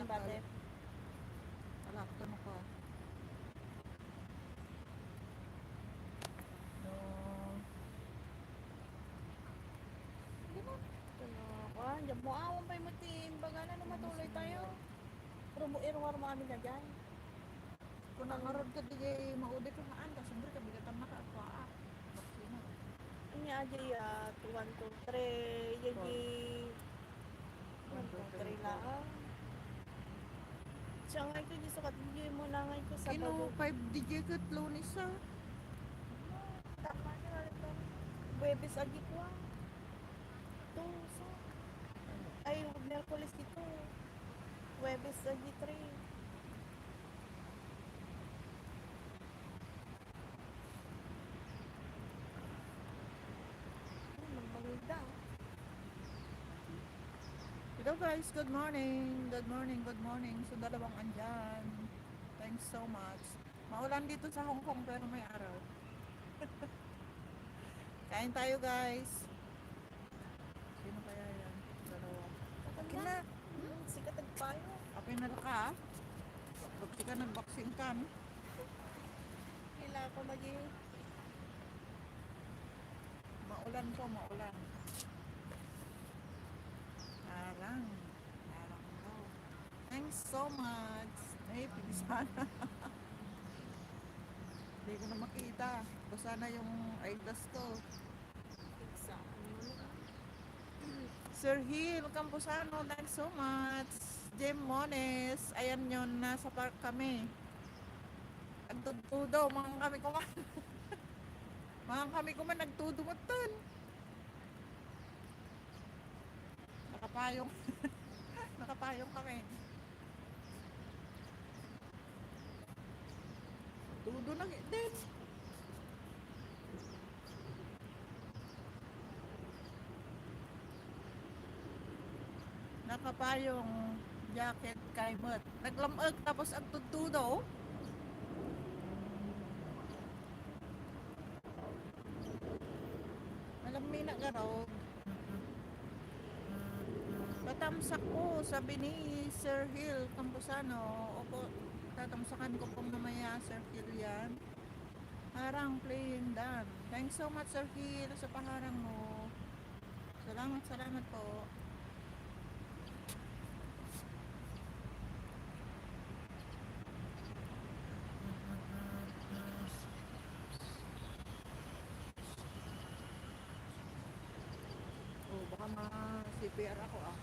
bate. Alaktan ako. No. Kuan, jam mo awon pa mo tin. Baga na matuloy tayo. Pero mo irwar mo amin na dyan. Kung nangarod ka di maudit ko haan ka siyempre kabigatan na ka at paa. Vaksina. Ini aja ya, 1, 2, 3. Jadi 1, 2, 3 lang. Siya nga ito, di sukat hindi mo na nga ito sa Kino bago. 5 DJ kat lunis sa. Tama na ito. Webes agi ko ah. Ito, so. Ay, Merkulis dito. Webes agi 3. Magmagulda. Hello guys, good morning. Good morning, good morning. So dalawang andyan. Thanks so much. Maulan dito sa Hong Kong pero may araw. Kain tayo guys. Sino kaya yan? Dalawa. Akin na. Sikat tayo. Akin na ka. Pag ka nag-boxing kan. Kailangan ko maging Maulan po, maulan. Arang. Arang daw. Thanks so much. Ay, pinisana. Hindi ko na makita. Basta na yung eyeglass ko. exam. Sir Hill Campusano, thanks so much. Jem Mones, ayan yun, nasa park kami. Nagtudo, mga kami kuman. Mga kami kuman, nagtudumutan. Nakapayong. Nakapayong kami. Tudo na din. Nakapayong jacket kay Mut. Naglamag tapos ang tudo. Alam mo na garog. Tatamsak ko, sabi ni Sir Hill Campusano. Opo, tatamsakan ko pong mamaya Sir Hill yan. Harang playing dan. Thanks so much Sir Hill sa paharang mo. Salamat, salamat po. Oh, baka ma-CPR ako ah.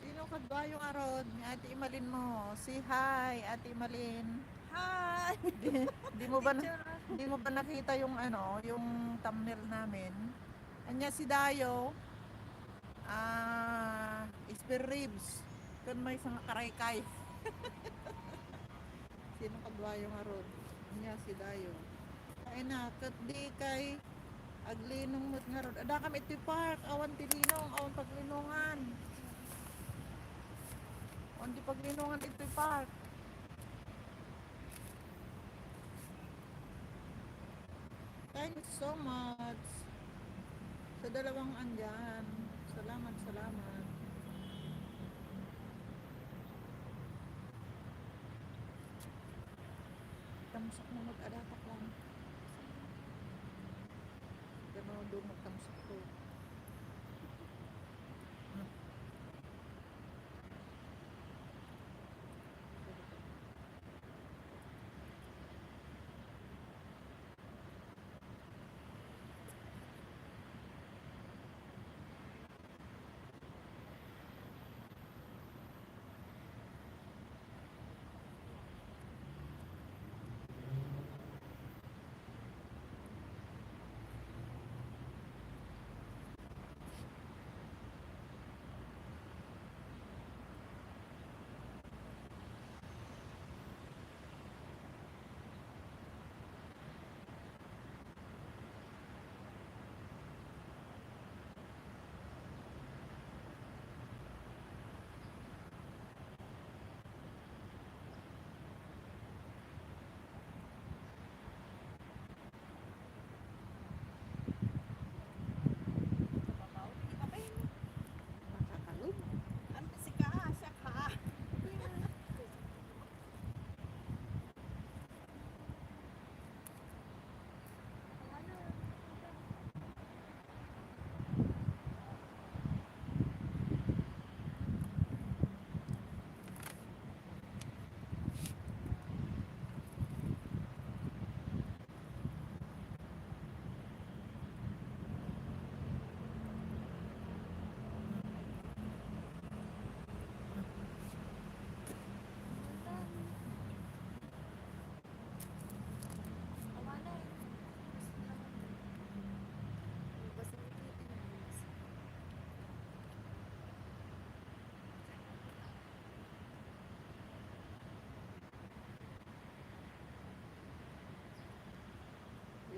Sino kadwa yung arod ni Ate Imalin mo? Say hi, Ate Imalin. Hi! Di mo ba nakita yung ano, yung thumbnail namin? Anya si Dayo, spare ribs. Kun may isang karaykay. Sino kadwa yung arod? Anya si Dayo. Ay na, kat di kay aglinong mut nga rod. Ada kami iti park, awan tilinong, awan paglinongan. Awan di paglinongan iti park. Thanks so much sa dalawang andyan. Salamat, salamat. Tamsak na mag-adapak lang. Gano'n doon magtamsak ko.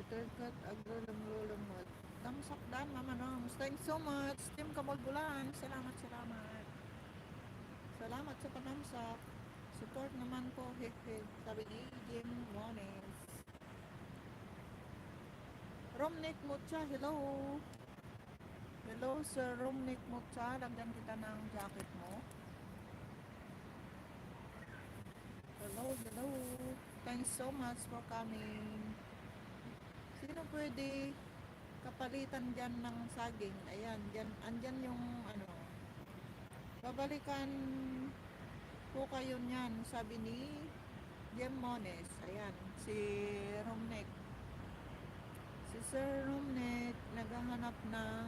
Terkat agrolong-lolong. Tamsak dan Mama Noms. Thanks so much. Team Kamulbulan. Salamat, salamat. Salamat sa panamsak. Support naman po. Hehe. Sabi ni Jim Mones. Romnick Mucha, hello. Hello Sir Romnick Mucha. Lagyan kita ng jacket mo. Hello, hello. Thanks so much for coming. Sino pwede kapalitan dyan ng saging? Ayan, dyan, andyan yung ano. Babalikan po kayo niyan, sabi ni Jem Mones. Ayan, si Romnick. Si Sir Romnick naghahanap ng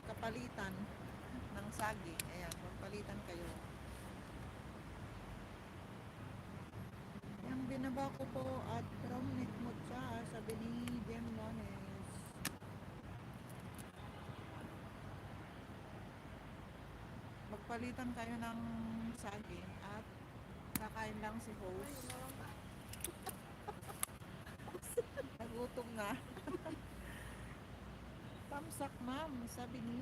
kapalitan ng saging. Ayan, magpalitan kayo. Yung binaba ko po at Romnick Mucha, sabi ni Jem Mones. Magpalitan kayo ng saging at kakain lang si host. Nagutom na. Tamsak ma'am, sabi ni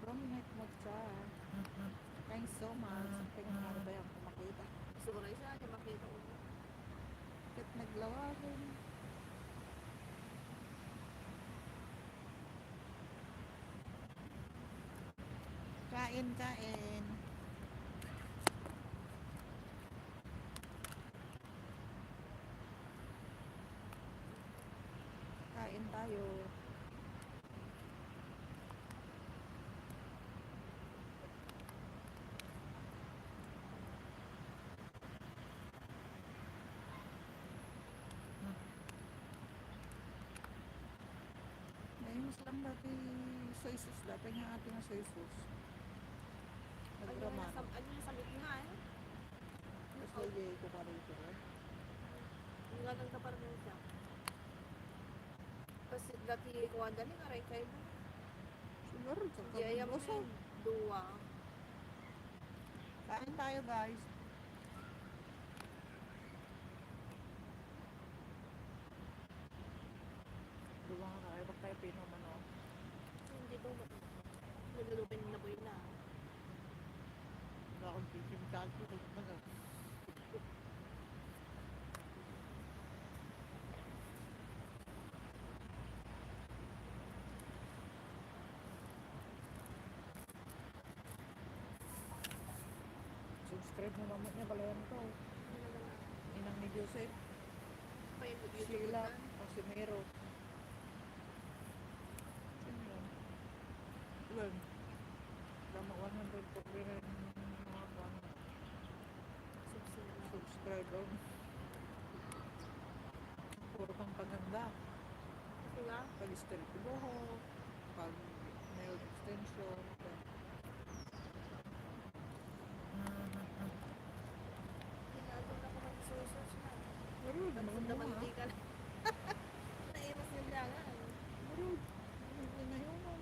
Romnick Mucha. Thanks so much. Tingnan nga ba yung kumakita? Siguro isa, di makita ko. Bakit naglawagan? Kain, kain. Kain tayo. Naimus lang dati soy sauce dati nga ating soy sauce. Nagrama. Ano yung sabit nga eh? Mas lagay ko pa rito. Yung ganun ka pa rin siya. Kasi dati ko dali nga rin kayo. Siguro, Hindi ayaw mo busog. duwa. Kain tayo guys. Duwa nga kayo. Bak tayo pinuman o. Hindi ko naglulupin na boy na. Wala akong tikim kaso. Subscribe mo naman niya. Balayan ko. Inang ni Joseph. Pa yung YouTube Sheila. na. O si Mero. Sino yun? Ilan? Tama 100 po rin mga kwan. Subscribe on. Puro kang paganda. Kasi nga, Pag-style ko buhok. Pag nail extension. ginagawa na ko mag-sources na. Marud, mga Naman mga. di ka na. Nairas nila nga. Marud. Hindi na yun.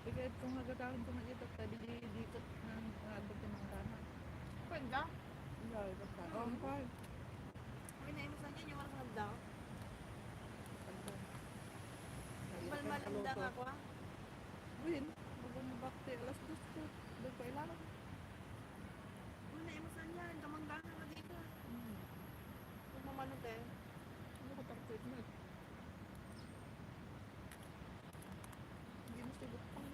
Kahit kung nagkakaroon ko ng ito, tadi dito ng abot ng kana. Pwenda? Wala, ito ka. Oh, fine. May naimasan yan yung walang handa. Mahirap yung Malmalinda kaluto. nga ko ah. Win, bago mo bakte, alas 2 ko. Doon pa ilangan. May naimasan yan. Kamanggana na dito. Kung mamanot eh. Ano ka pang treatment? Hindi mo sigot pang.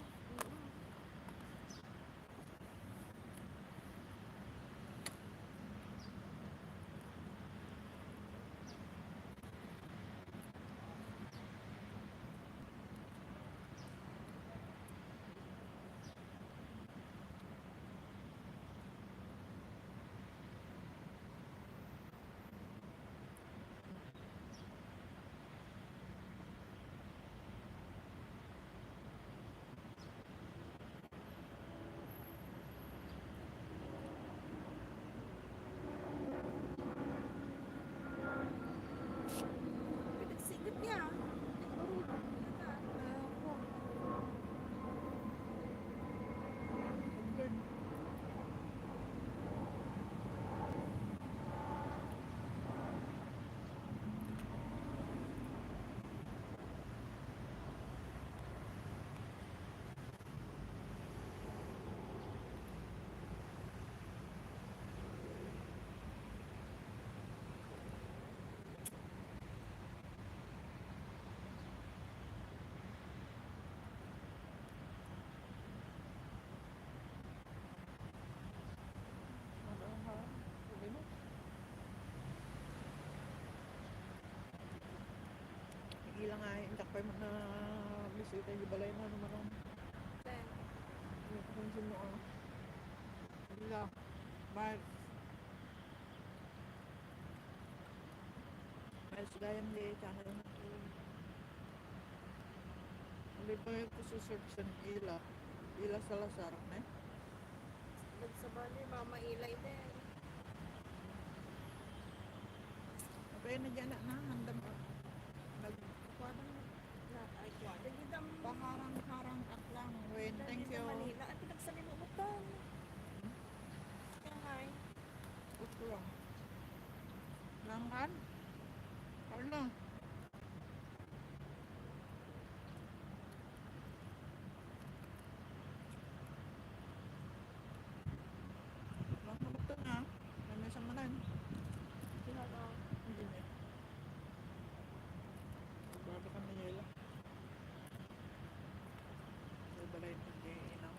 nga, hindi ko na bisita yung balay na naman ang Then, kung mo ang bila. But, mas gayam di channel na ito. Hindi pa ko search sa Ila. Ila Salazar, ne? nagsabali, mama ilay din. Kaya na dyan na, handam pa. Nagkakwadang Na, ay, kwa. Dagidam. paharang-harang at lang. Wait, thank you. Manila. At pinagsalin mo ito. Kaya nga eh. Gusto lang. Langkan? Ano? Langkan ito na. May isang manan. Ginagawa. Hindi na. Bago kami nila. Sa balay hindi inang.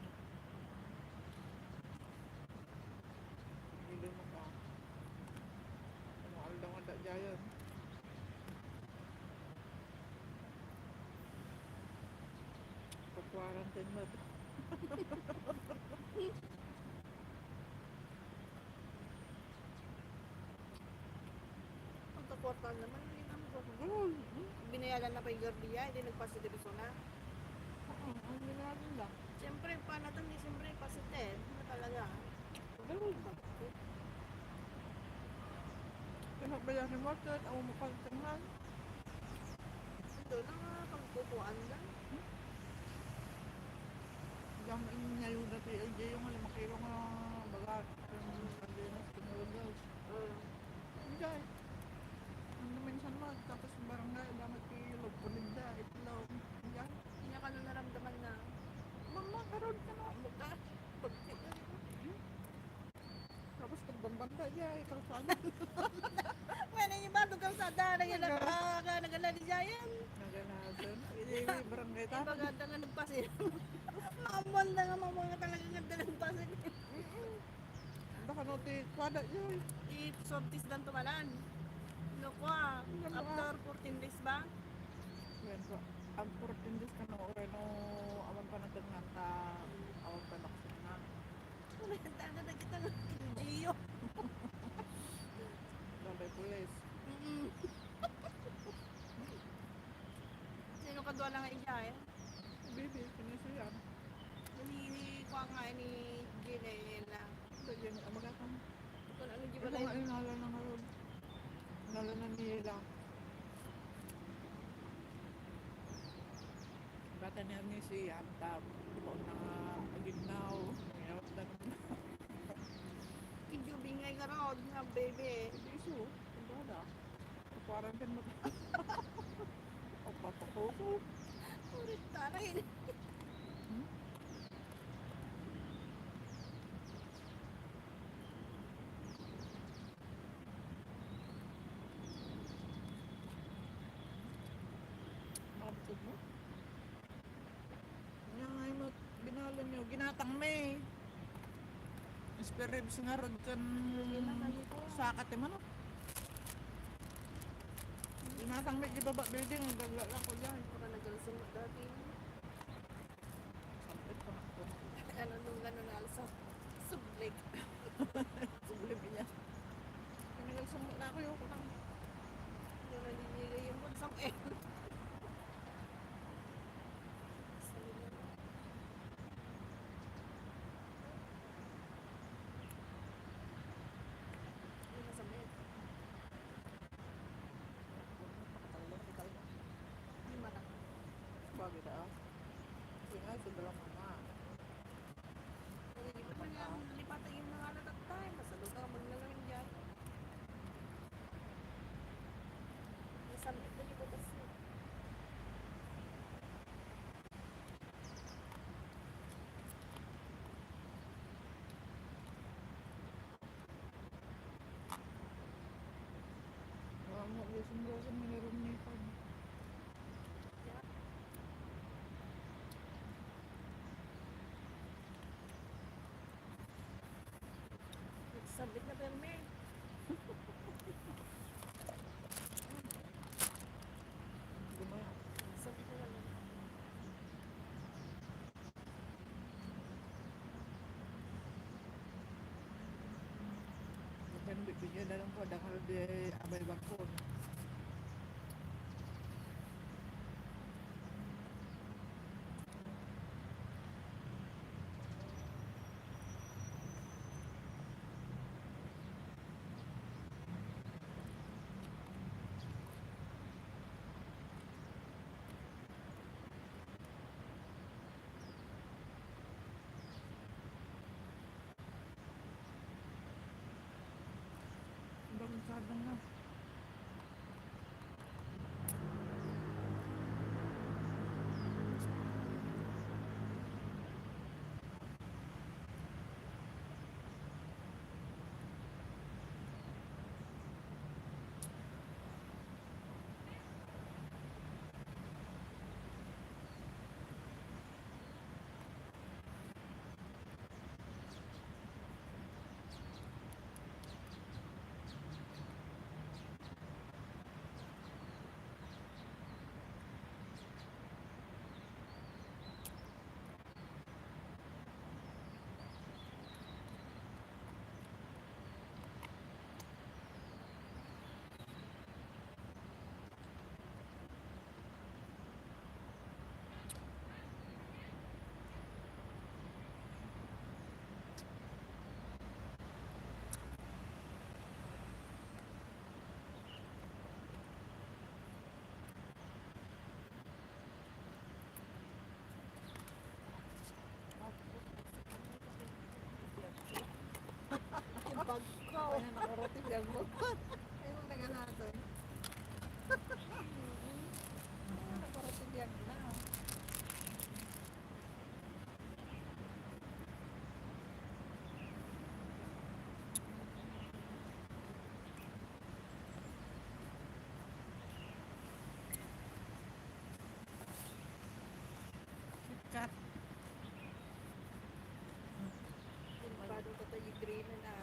Hindi mo ka. Ano aldang ada jayan. Quarantine mo. Ang kakwartal naman. Hindi naman ko. Ganun. Binayaran na pa yung gardiya. Hindi nagpasidiviso na. Oo, ang ginagawa lang. Siyempre, paano itong Disyembre? Pasitin. Ano talaga? Ganun. Pinabayaan ni Market, ako mapagtangan. Ito na nga. Pagpupuan lang. Yang inyayo na PLJ yung alam makiro nga bagat. Yung sardinas, pinulog. Hindi. Ang minsan mo, tapos barangay, damat kilog, pulinda, itlog. Hindi. Hindi niya ka na naramdaman na. Mama, karoon ka na. Buka. Pagsit na rin. Tapos pagbambanda niya, ikaw saan? Pwede niyo ba? Dugang sa dara yung nagala ni Jayan. Naganasan. Hindi, barangay Ay, tapos. baganda nga nagpasin. Maamon na nga mga talaga ganda nagpasin. Baka no, kwada yun. I-sortis lang tumalan. Lukwa. After 14 days ba? Yan po. Ang 14 days ka na oray no, awan pa nagtangan ta, awan pa naksin na. Nagtanda na kita ng Gio. Dabay pulis. Sino ka doon lang nga eh? Bibi, pinisa yan. Ni kwa nga ni Gina na. Yan, amagakan. Kung ano di Ito ba nga yung nala na ngayon. Nala na nila. Bata niya ni si Antab. Ito na aginaw. Mayroon na naman. Medyo bingay ka raw nga baby. Iso, ang bada. Parang din mo. O papakoko. Ulit taray. Mabtod mo? Yan nga yung binalan nyo. Ginatang may. Esperibs nga rod kan sakat eh man. Ginatang may di baba building. Gagala ko yan. Para nagalasong mo dati. Sampit pa na ko. Ano nung gano'n na alsa. Sublik. Sublim niya. Pinagal sumot na ako yung lang. Yung naninigay yung bunsang eh. Bagay na. Yung nga, sa dalang mama. Hindi pa niya lipatan yung mga natatay. Masalog ka maglalawin dyan. Nasambit na di ba kasi? Mo, yung mayroon ni Pag. Nagsambit na perme. Gumaya. Yan na lang po, dakal di abay bakon. Bansado na. Yung bag ko. Ay, nakarating yan mo. Ay, mong naganasan. Nakarating yan na. Cut. Yung bado ko tayo green na.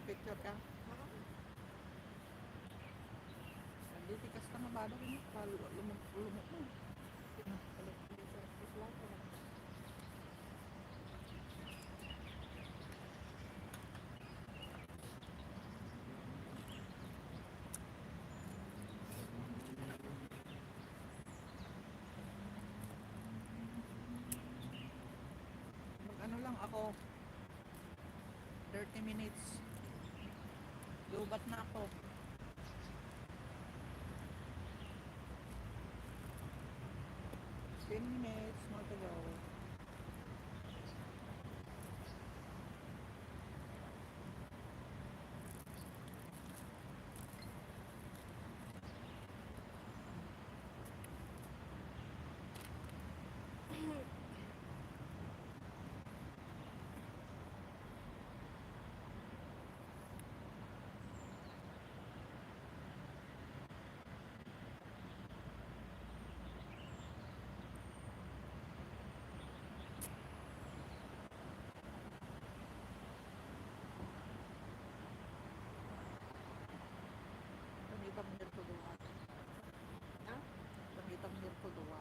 Picture ka. Hindi tikas ka mabado ko. Lumok mo. Mag-ano lang ako. 30 minutes. Lubat na ako. 10 minutes more to go. Pangitang nito duwa. Ha? Pangitang nito duwa.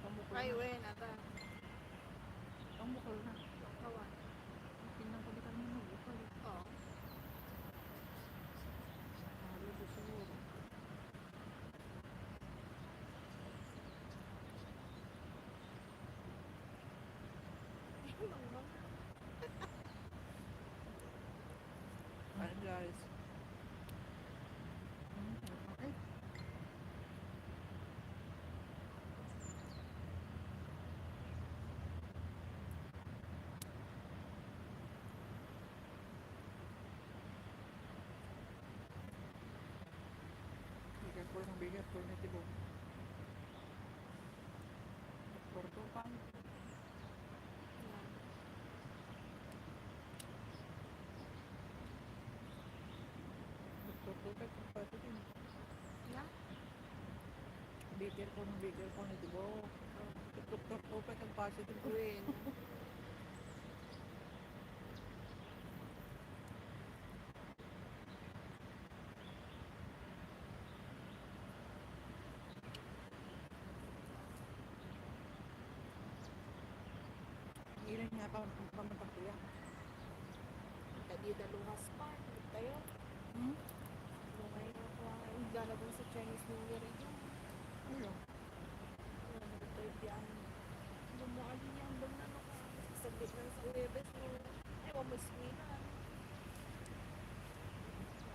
Pamukol Ay, na. wen, ata. Pamukol na. Kawan. Tingnan ko di kami mag-ukol. Oo. Halo ko siguro. Ayan guys. Okay. Bigat ko ng bigat ko na tibok. Porto pa. Porto pa kung pati din. Na? Bigger ko na tibok. Porto pa kung positive ko. Wen. nga pa pamatang kuya. Tadi daluhas pa. Tayo. Hmm? Lumay na ako ang lalabang sa Chinese New Year yun. Ano? Ito yung biyan. Lumuali niya ang bang ano ka. Sabit lang sa Uwebes mo. Ewan mo swinan.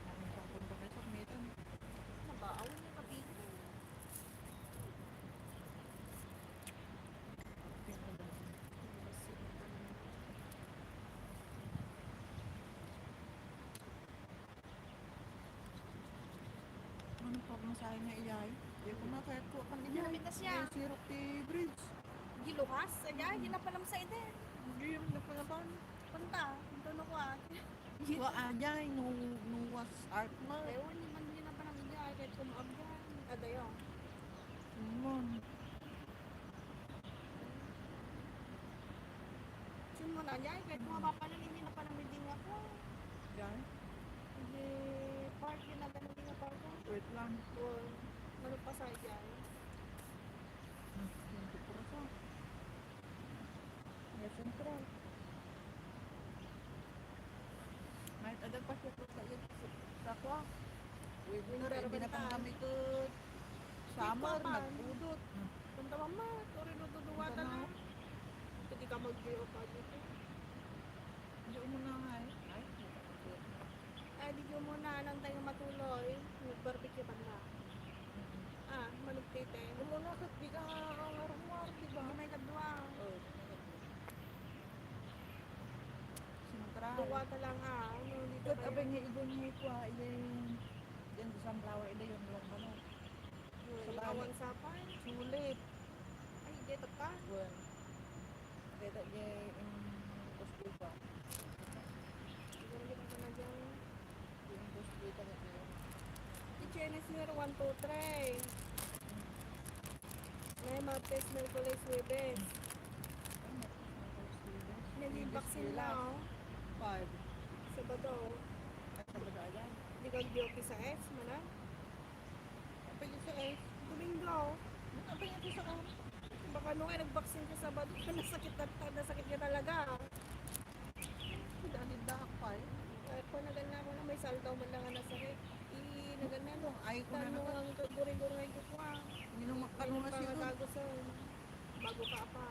Ang papunta kayo sa kamitan. Nabaaw niya kapito. Ano pa masahe niya iyay? Di ko na kahit ko kan iyay. Ginamit na siya. Yung sirok ti bridge. Giluhas. Aja, ginapalam sa iden. Hindi yung napalaban. Punta. Punta na ko ah. Wa ajay no was art ma. Ewan ni man ginapalam niya. Kahit kumabyan. Adayo. Simon. Sino na niya. Kahit kumapapalam hindi na palam din ako. Yan. Hindi park yun na ganun din na park ko. Wait lang. Or ano pa sa dyan. Hindi ko rasa. Ya sentral. Kahit agad pa siya sa iyo sa kwa. Winter, hindi na pang kami ko summer, Ikaw pa. nagpudot. Punta mama. Tori no duduwata Punta na. na. Hindi ka mag-geo pa dito. Hindi mo na nga eh. Ay, Ay, di ko muna nang tayo matuloy. Nag-barbecue pa na. Ah, malugtite. mo na kat di ka ang arumar, di ba? May kadwa. Oh. Sentral. Duwata lang ah. Ano dito Kat kayo? abay nga ibon nga kwa, yung yan sa sunflower, ida yung long ano. Sa Ikawan sa pa. Sulit. Ay, dito pa. Well, kaya niya yung hospital ba? Siguro kita ka na dyan. Yung hospital na kayo. Si Chinese New Year 1, 2, 3. May Martes, Merkulis, Webes. May vaccine na oh. 5. Sabado. At sa bada yan. Hindi ka duty sa S, mana? Apa yung sa S? Domingo. Apa yung sa S? Baka nung ay nag-vaccine ka Sabado, nasakit ka talaga. Dahil dahak pa eh. Kung nagana mo na may saldaw man lang na sakit. Nagana no. Ay ko na Tanong naman. ang guring-guring ko pa. Minum makanong na siya. Pangagagusan. Bago ka pa.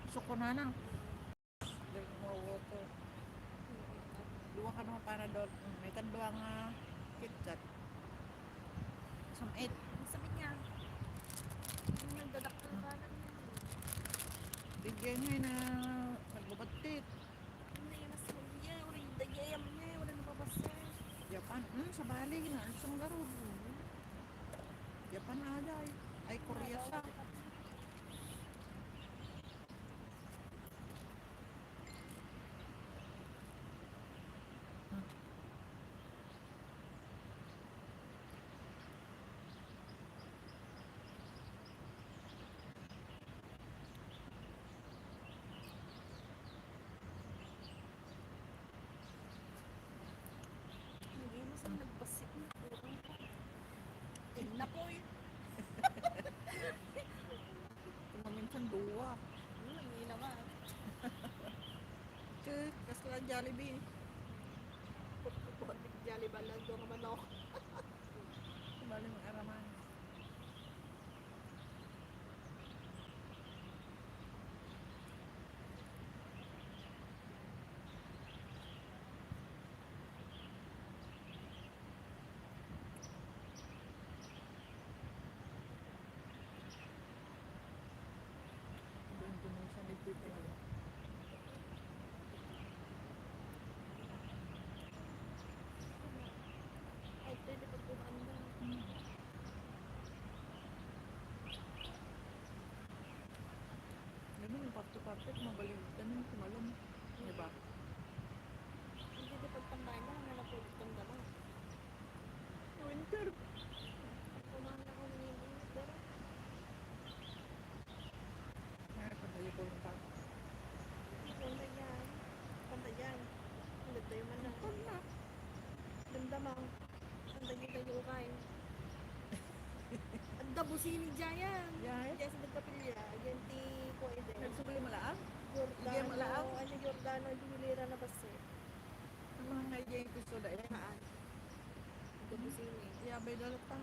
Suko na na. Drink more water. Dua ka naman para doon. May kadwa nga KitKat. Some 8. Ang sabi niya. Yung nagdadaktal ka lang yan. Bigyan niya na nagbabatit. Ano na yun na sa niya. Uring dayayam niya. Wala na papasa. Japan. Sa Bali na. Isang garod. Japan ada ay. Ay Korea sa. Hindi mo sa nagbasit na. Na po eh. Kumaminsan dua. Hindi naman. Kasla Jollibee. Jaliban lang doon naman ako. Sa Bali mga araman. Doon mo sa libre ko. Ay, pwede pagbukaan na. Ganun yung parte-parte, mabalik. Ganun kumalong. Diba? Hindi di pagtambahin na. Wala po itong dama. Winter. Kumahan ako ng ibon. Pero, Ay, padayo ko yung pa. ganda yan. Ganda yan. Ganda tayo man na. Pagna. Ganda mo. Ganda yung tayo kain. Ang dabos sini Jayan. Jaya. Diyan sa Nagkapilya. Diyan ti ko ide. Nagsubli malaang. Giordano. malaang? Ano Giordano Jubilera na basta. Ang mga nga yung episode ay. Haan. Ito po sini. Yabay dalot pa.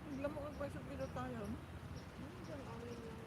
Bigla mo kang pwesong pilo tayo. Diyan amin lang.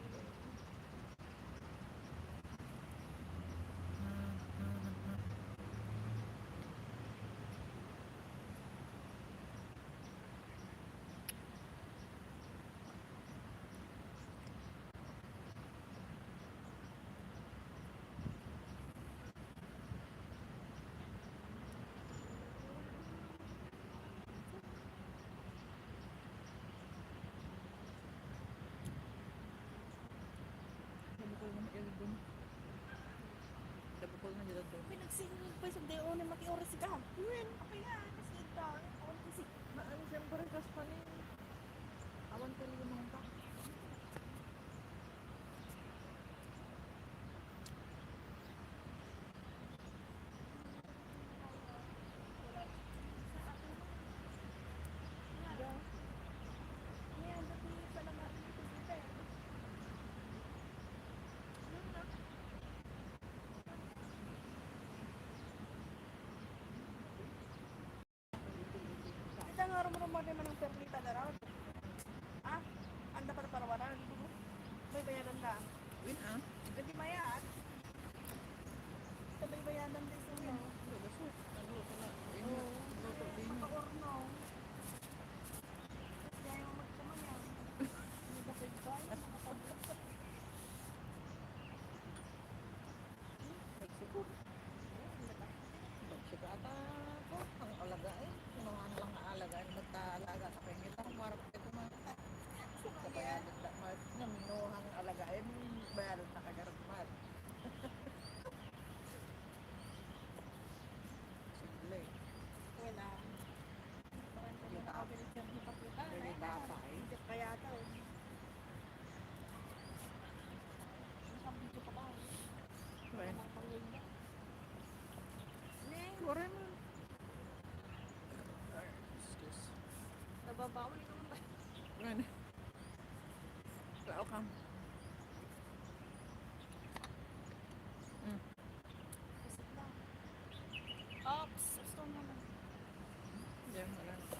Dabukol na yung dun. Dabukol na dito dun. Pinagsingin pa sa deo na maki-oras ka. Yun, okay nga. Kasi ito, awan kasi. Ano siyempre kas pa ni. Awan ko rin yung pa. Ayan, dati pala natin ito dito eh. Ito nga rumurumor naman ng perlita na raw. Ah, anda pa na parawaran. May bayaran ka. Win ah. Hindi mayat. Sabay bayaran din sa inyo. Lulusot. Lulusot na. Oo. Lulusot din. Maka-orno. Kaya yung magkaman yan. Hindi ba pwede ba? Makapag-orno. Mexico. Mexico ata ko. Ang alagain. Mga ano lang naalagaan. Magtaalaga sa pengita. Marap ito man. Kabayanan na mas. Naminuhang alagain. Bayaran na kagaragmat. Simple. Wala. Parang kami nakabilis yung hipag-kita. Very bata eh. Hindi kaya ito eh. Ang video pa ba? Well, Ang panglinda. Neng, wala man. Excuse. nababawal naman ba? Ano? Lao ka. Isip lang. Ops! Gusto mo naman. Diyan, wala na pa.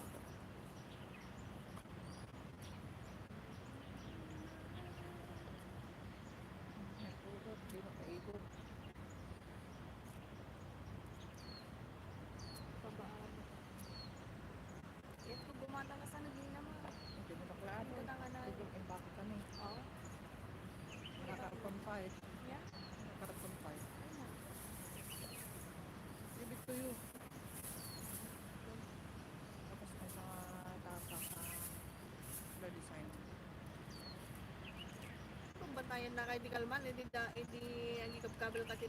Nagpulot, di makaikot. Babaan. Ito, bumata ka sa naging naman. Hindi mo naklaro. Ito na nga na. Biglang imbaka kami. Oo. Nakakarapon pa eh. Yeah. Nakakarapon pa eh. Ayun. Give it to you. Tapos may mga tata na design. Kung bantayan na kay di kalman, hindi ang ikab-kabel ka ti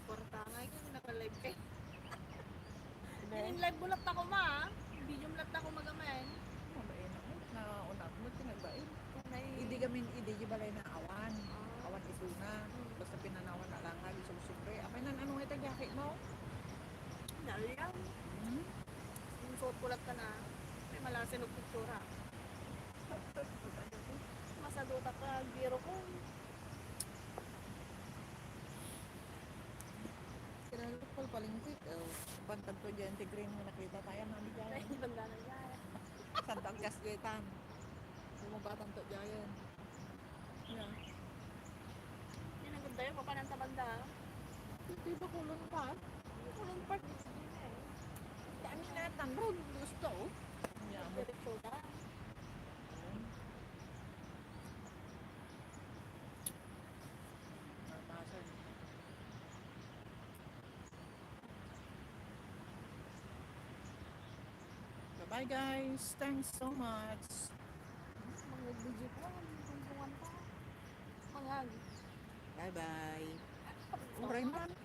Kortangay, kasi naka-live kay. Yung live bulat ako ma, video bulat ako magamen. Mabain ako. Nauna ako mo tinagbain. May Hindi kami di balay na awan. Awan isuna. Basta pinanawan na lang nga. Isang-sumbre. Amay nan anong itag-yaki mo? nalyang. Hmm? Yung suot bulat ka na, may malasin og pictura. Masaduta ka, biro ko. Kinalukol palingkit. Bantag to dyan. Tigrin mo nakita tayo. Nami dyan. Ay, banda na yan. Santang kasgetan. Bumabatan to dyan. Yeah. Yan ang ganda yun, papanan sa banda. Di ba kulon pa? Yung kulong part, hindi na eh. Dami na tanong. Gusto. Yeah, mo. Diretso ka. Natasan. Bye guys. Thanks so much. Mga video ko, tungtungan pa. Mga Bye bye. Oray man.